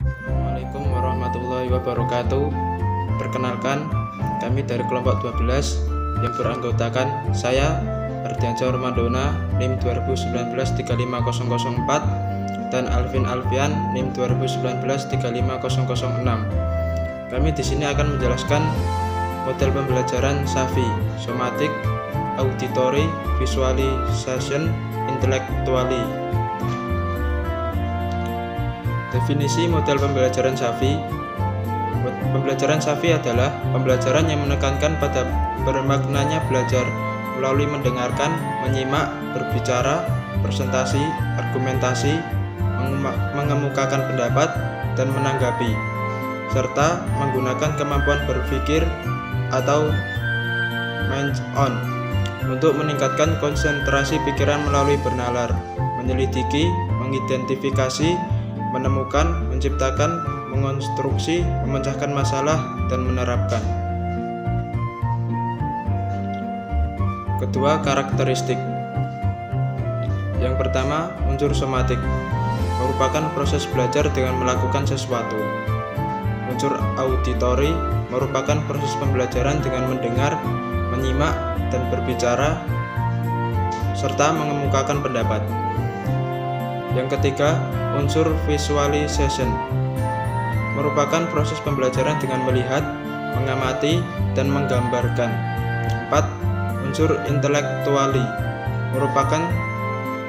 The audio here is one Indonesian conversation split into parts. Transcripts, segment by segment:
Assalamualaikum warahmatullahi wabarakatuh. Perkenalkan, kami dari kelompok 12 yang beranggotakan saya Ardiansyah Romandona NIM 2019-35004 dan Alvin Alfian NIM 2019-35006. Kami di sini akan menjelaskan model pembelajaran SAVI, Somatic, Auditory, Visualization, Intellectually. Definisi model pembelajaran SAVI. Pembelajaran SAVI adalah pembelajaran yang menekankan pada bermaknanya belajar melalui mendengarkan, menyimak, berbicara, presentasi, argumentasi, mengemukakan pendapat, dan menanggapi, serta menggunakan kemampuan berpikir atau hands-on untuk meningkatkan konsentrasi pikiran melalui bernalar, menyelidiki, mengidentifikasi, menemukan, menciptakan, mengonstruksi, memecahkan masalah, dan menerapkan. Kedua, karakteristik. Yang pertama, unsur somatik, merupakan proses belajar dengan melakukan sesuatu. Unsur auditory merupakan proses pembelajaran dengan mendengar, menyimak, dan berbicara, serta mengemukakan pendapat. Yang ketiga, unsur visualization merupakan proses pembelajaran dengan melihat, mengamati, dan menggambarkan. 4. Unsur intellectually merupakan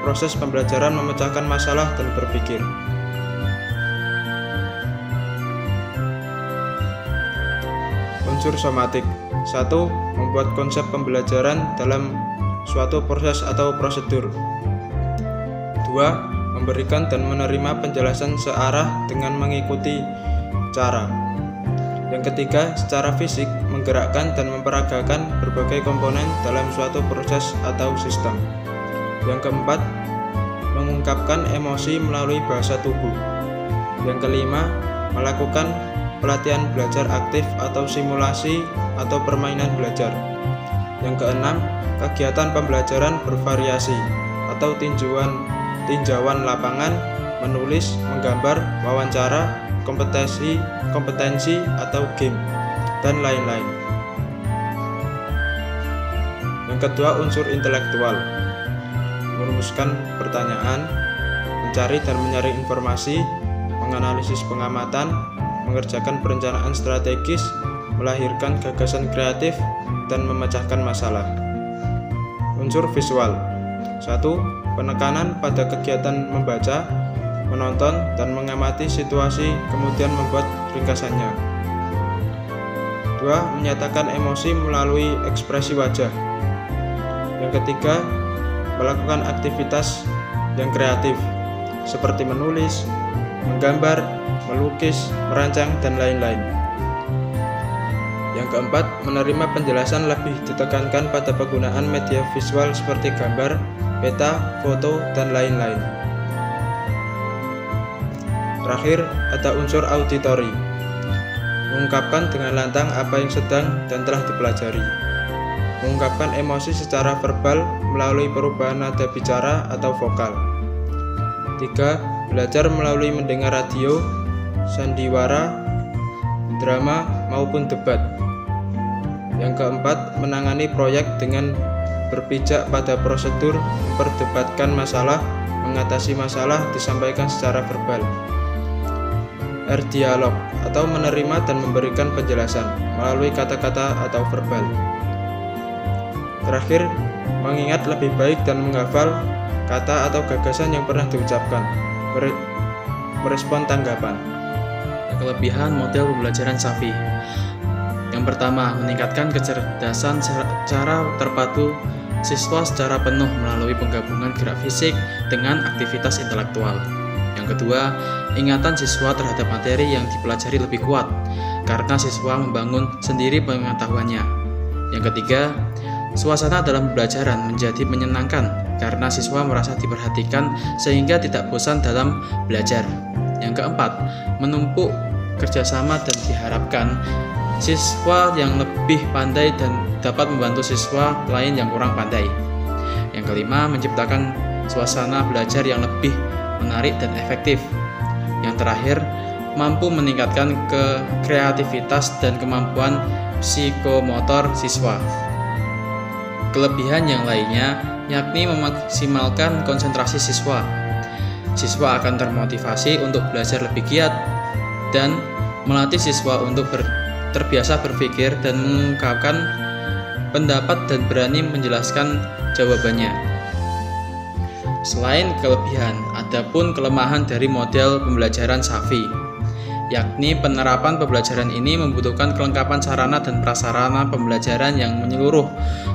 proses pembelajaran memecahkan masalah dan berpikir. Unsur somatik. 1. Membuat konsep pembelajaran dalam suatu proses atau prosedur. 2. Memberikan dan menerima penjelasan searah dengan mengikuti cara. Yang ketiga, secara fisik, menggerakkan dan memperagakan berbagai komponen dalam suatu proses atau sistem. Yang keempat, mengungkapkan emosi melalui bahasa tubuh. Yang kelima, melakukan pelatihan belajar aktif atau simulasi atau permainan belajar. Yang keenam, kegiatan pembelajaran bervariasi atau tinjauan lapangan, menulis, menggambar, wawancara, kompetensi atau game, dan lain-lain. Yang kedua, unsur intelektual, merumuskan pertanyaan, mencari dan menyaring informasi, menganalisis pengamatan, mengerjakan perencanaan strategis, melahirkan gagasan kreatif, dan memecahkan masalah. Unsur visual. 1. Penekanan pada kegiatan membaca, menonton, dan mengamati situasi, kemudian membuat ringkasannya. 2. Menyatakan emosi melalui ekspresi wajah. Yang ketiga, melakukan aktivitas yang kreatif, seperti menulis, menggambar, melukis, merancang, dan lain-lain. Yang keempat, menerima penjelasan lebih ditekankan pada penggunaan media visual seperti gambar, peta, foto, dan lain-lain. Terakhir, ada unsur auditory, mengungkapkan dengan lantang apa yang sedang dan telah dipelajari, mengungkapkan emosi secara verbal melalui perubahan nada bicara atau vokal. 3. Belajar melalui mendengar radio, sandiwara, drama, maupun debat. Yang keempat, menangani proyek dengan berpijak pada prosedur, memperdebatkan masalah, mengatasi masalah, disampaikan secara verbal. Dialog atau menerima dan memberikan penjelasan melalui kata-kata atau verbal. Terakhir, mengingat lebih baik dan menghafal kata atau gagasan yang pernah diucapkan, merespon tanggapan. Kelebihan model pembelajaran SAVI. Yang pertama, meningkatkan kecerdasan secara terpadu siswa secara penuh melalui penggabungan gerak fisik dengan aktivitas intelektual. Yang kedua, ingatan siswa terhadap materi yang dipelajari lebih kuat karena siswa membangun sendiri pengetahuannya. Yang ketiga, suasana dalam pembelajaran menjadi menyenangkan karena siswa merasa diperhatikan sehingga tidak bosan dalam belajar. Yang keempat, menumpuk kerjasama dan diharapkan siswa yang lebih pandai dan dapat membantu siswa lain yang kurang pandai. Yang kelima, menciptakan suasana belajar yang lebih menarik dan efektif. Yang terakhir, mampu meningkatkan kreativitas dan kemampuan psikomotor siswa. Kelebihan yang lainnya yakni memaksimalkan konsentrasi siswa. Siswa akan termotivasi untuk belajar lebih giat dan melatih siswa untuk terbiasa berpikir dan mengungkapkan pendapat dan berani menjelaskan jawabannya. Selain kelebihan, ada pun kelemahan dari model pembelajaran Safi, yakni penerapan pembelajaran ini membutuhkan kelengkapan sarana dan prasarana pembelajaran yang menyeluruh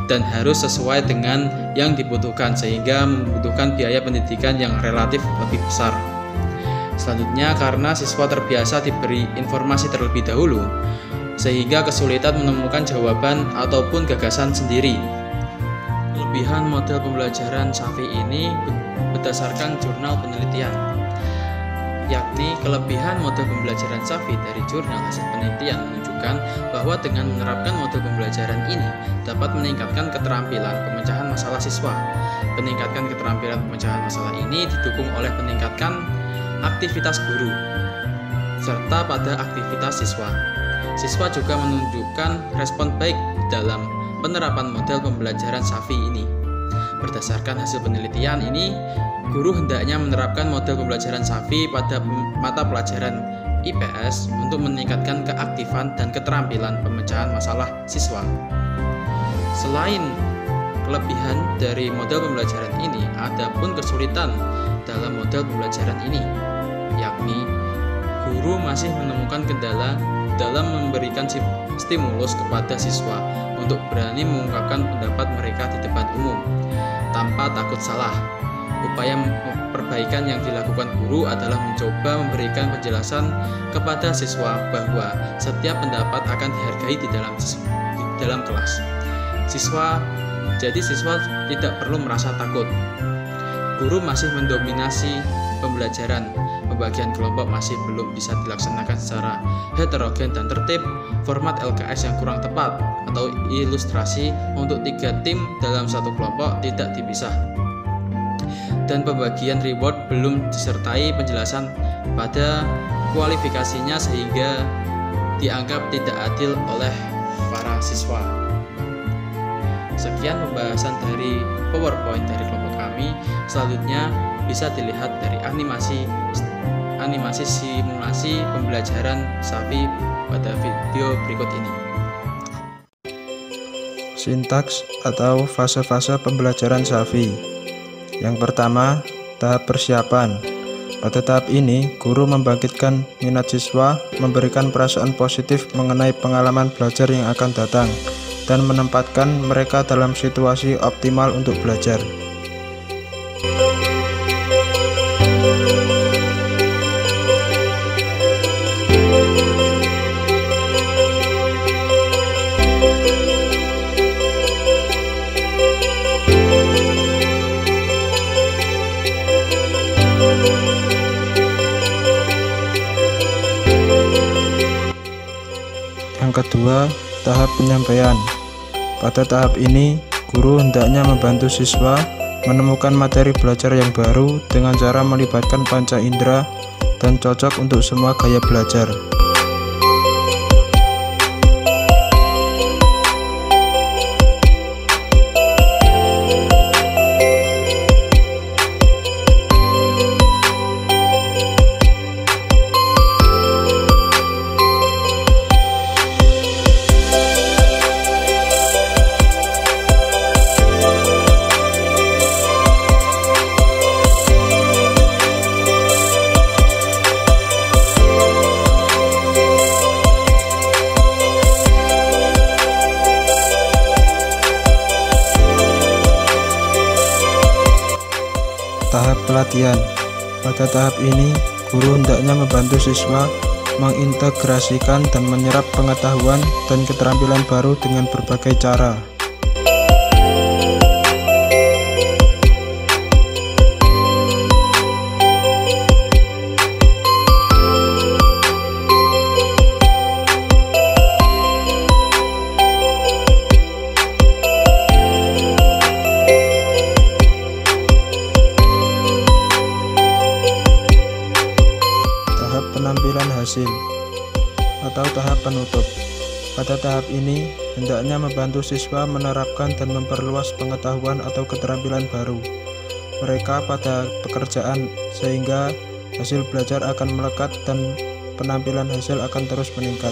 dan harus sesuai dengan yang dibutuhkan, sehingga membutuhkan biaya pendidikan yang relatif lebih besar. Selanjutnya, karena siswa terbiasa diberi informasi terlebih dahulu, sehingga kesulitan menemukan jawaban ataupun gagasan sendiri. Kelebihan model pembelajaran Safi ini berdasarkan jurnal penelitian, yakni kelebihan model pembelajaran Safi dari jurnal hasil penelitian menunjukkan bahwa dengan menerapkan model pembelajaran ini dapat meningkatkan keterampilan pemecahan masalah siswa. Peningkatan keterampilan pemecahan masalah ini didukung oleh peningkatan aktivitas guru serta pada aktivitas siswa. Siswa juga menunjukkan respon baik dalam penerapan model pembelajaran Safi ini. Berdasarkan hasil penelitian ini, guru hendaknya menerapkan model pembelajaran Safi pada mata pelajaran IPS untuk meningkatkan keaktifan dan keterampilan pemecahan masalah siswa. Selain kelebihan dari model pembelajaran ini, ada pun kesulitan dalam model pembelajaran ini, yakni guru masih menemukan kendala dalam memberikan stimulus kepada siswa untuk berani mengungkapkan pendapat mereka di depan umum tanpa takut salah. Upaya perbaikan yang dilakukan guru adalah mencoba memberikan penjelasan kepada siswa bahwa setiap pendapat akan dihargai di dalam kelas. Siswa tidak perlu merasa takut. Guru masih mendominasi pembelajaran. Pembagian kelompok masih belum bisa dilaksanakan secara heterogen dan tertib. Format LKS yang kurang tepat atau ilustrasi untuk 3 tim dalam satu kelompok tidak dipisah. Dan pembagian reward belum disertai penjelasan pada kualifikasinya sehingga dianggap tidak adil oleh para siswa. Sekian pembahasan dari PowerPoint dari kelompok kami. Selanjutnya bisa dilihat dari animasi simulasi pembelajaran Safi pada video berikut ini. Sintaks atau fase-fase pembelajaran Safi. Yang pertama, tahap persiapan. Pada tahap ini, guru membangkitkan minat siswa, memberikan perasaan positif mengenai pengalaman belajar yang akan datang, dan menempatkan mereka dalam situasi optimal untuk belajar. Yang kedua, tahap penyampaian. Pada tahap ini, guru hendaknya membantu siswa menemukan materi belajar yang baru dengan cara melibatkan panca indera dan cocok untuk semua gaya belajar. Tahap pelatihan. Pada tahap ini, guru hendaknya membantu siswa mengintegrasikan dan menyerap pengetahuan dan keterampilan baru dengan berbagai cara. Penampilan hasil hasil atau tahap penutup. Pada tahap ini, hendaknya membantu siswa menerapkan dan memperluas pengetahuan atau keterampilan baru mereka pada pekerjaan, sehingga hasil belajar akan melekat dan penampilan hasil akan terus meningkat.